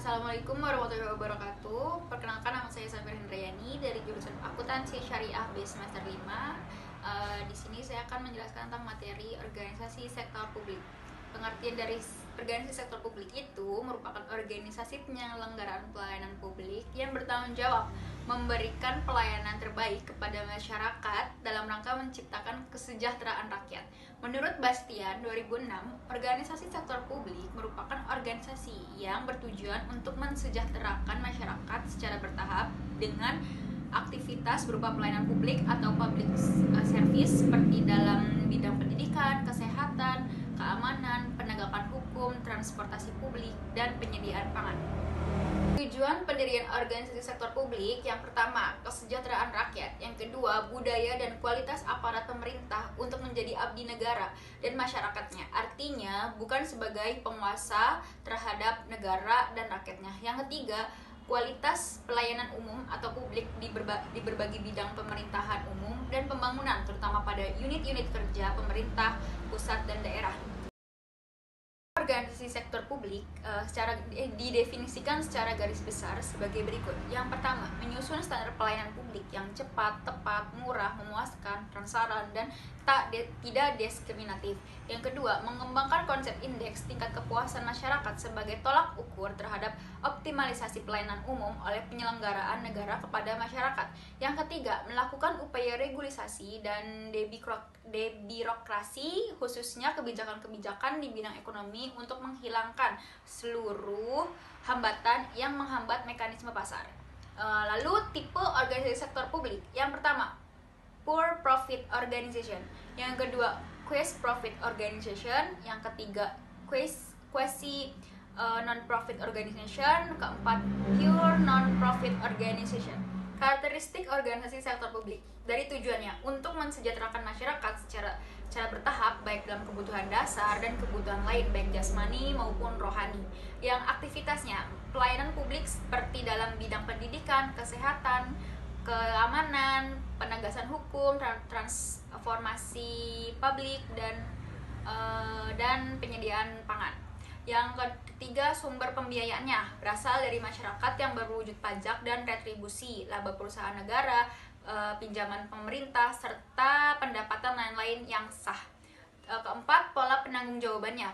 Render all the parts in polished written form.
Assalamualaikum warahmatullahi wabarakatuh. Perkenalkan, nama saya Safir Hendrayani dari jurusan Akuntansi Syariah B semester 5. Di sini saya akan menjelaskan tentang materi organisasi sektor publik. Pengertian dari organisasi sektor publik itu merupakan organisasi penyelenggaraan pelayanan publik yang bertanggung jawab memberikan pelayanan terbaik kepada masyarakat dalam rangka menciptakan kesejahteraan rakyat. Menurut Bastian 2006, organisasi sektor publik merupakan organisasi yang bertujuan untuk mensejahterakan masyarakat secara bertahap dengan aktivitas berupa pelayanan publik atau public service seperti dalam bidang pendidikan, kesehatan, keamanan, penegakan hukum, transportasi publik, dan penyediaan pangan. Tujuan pendirian organisasi sektor publik: yang pertama, kesejahteraan rakyat; yang kedua, budaya dan kualitas aparat pemerintah untuk menjadi abdi negara dan masyarakatnya. Artinya, bukan sebagai penguasa terhadap negara dan rakyatnya. Yang ketiga, kualitas pelayanan umum atau publik di berbagai bidang pemerintahan umum dan pembangunan, terutama pada unit-unit kerja pemerintah pusat dan daerah. Organisasi sektor publik didefinisikan secara garis besar sebagai berikut. Yang pertama, menyusun standar pelayanan publik yang cepat, tepat, murah, memuaskan, transparan, dan tidak diskriminatif. Yang kedua, mengembangkan konsep indeks tingkat kepuasan masyarakat sebagai tolak ukur terhadap optimalisasi pelayanan umum oleh penyelenggaraan negara kepada masyarakat. Yang ketiga, melakukan upaya regulasi dan debirokrasi, khususnya kebijakan-kebijakan di bidang ekonomi untuk menghilangkan seluruh hambatan yang menghambat mekanisme pasar. Lalu tipe organisasi sektor publik. Yang pertama, for profit organization. Yang kedua, quasi profit organization. Yang ketiga, quasi non-profit organization. Keempat, pure non-profit organization. Karakteristik organisasi sektor publik. Dari tujuannya untuk mensejahterakan masyarakat secara bertahap, baik dalam kebutuhan dasar dan kebutuhan lain, baik jasmani maupun rohani. Yang aktivitasnya pelayanan publik seperti dalam bidang pendidikan, kesehatan, keamanan, penegakan hukum, transformasi publik, dan penyediaan pangan. Yang ketiga, sumber pembiayaannya berasal dari masyarakat yang berwujud pajak dan retribusi, laba perusahaan negara, pinjaman pemerintah, serta pendapatan lain-lain yang sah. Keempat, pola penanggung-jawabannya.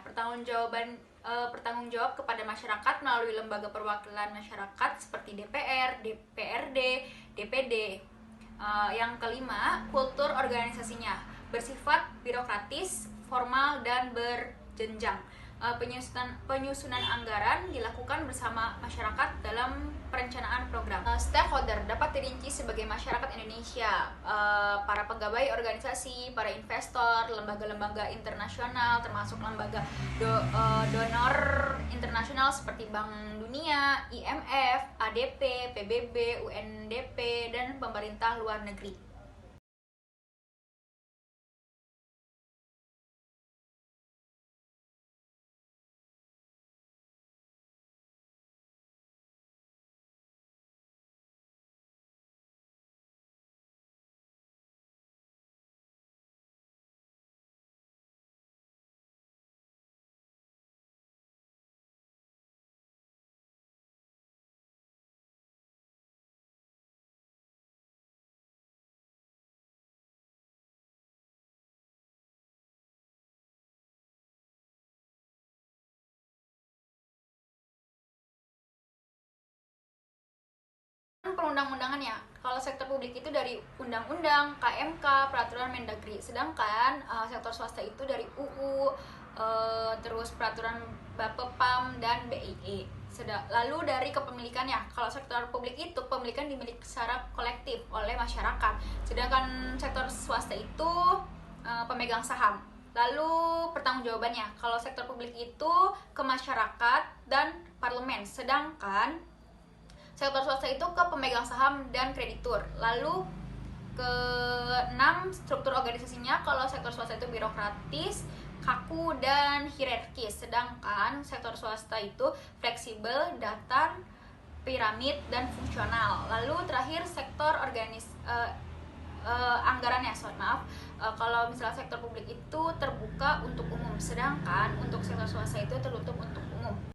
Bertanggung jawab kepada masyarakat melalui lembaga perwakilan masyarakat seperti DPR, DPRD, DPD. Yang kelima, kultur organisasinya bersifat birokratis, formal, dan berjenjang. Penyusunan anggaran dilakukan bersama masyarakat dalam perencanaan program. Stakeholder dapat dirinci sebagai masyarakat Indonesia, para pegawai organisasi, para investor, lembaga-lembaga internasional, termasuk lembaga donor internasional seperti Bank Dunia, IMF, ADP, PBB, UNDP, dan pemerintah luar negeri. Perundang-undangannya, kalau sektor publik itu dari undang-undang, KMK, peraturan Mendagri, sedangkan sektor swasta itu dari UU, terus peraturan Bapepam dan BIE. Lalu dari kepemilikannya, kalau sektor publik itu pemilikan dimiliki secara kolektif oleh masyarakat, sedangkan sektor swasta itu pemegang saham. Lalu pertanggungjawabannya, kalau sektor publik itu ke masyarakat dan parlemen, sedangkan sektor swasta itu ke pemegang saham dan kreditur. Lalu ke-6, struktur organisasinya, kalau sektor swasta itu birokratis, kaku, dan hierarkis, sedangkan sektor swasta itu fleksibel, datar, piramid, dan fungsional. Lalu terakhir, sektor anggarannya, kalau misalnya sektor publik itu terbuka untuk umum, sedangkan untuk sektor swasta itu tertutup untuk umum.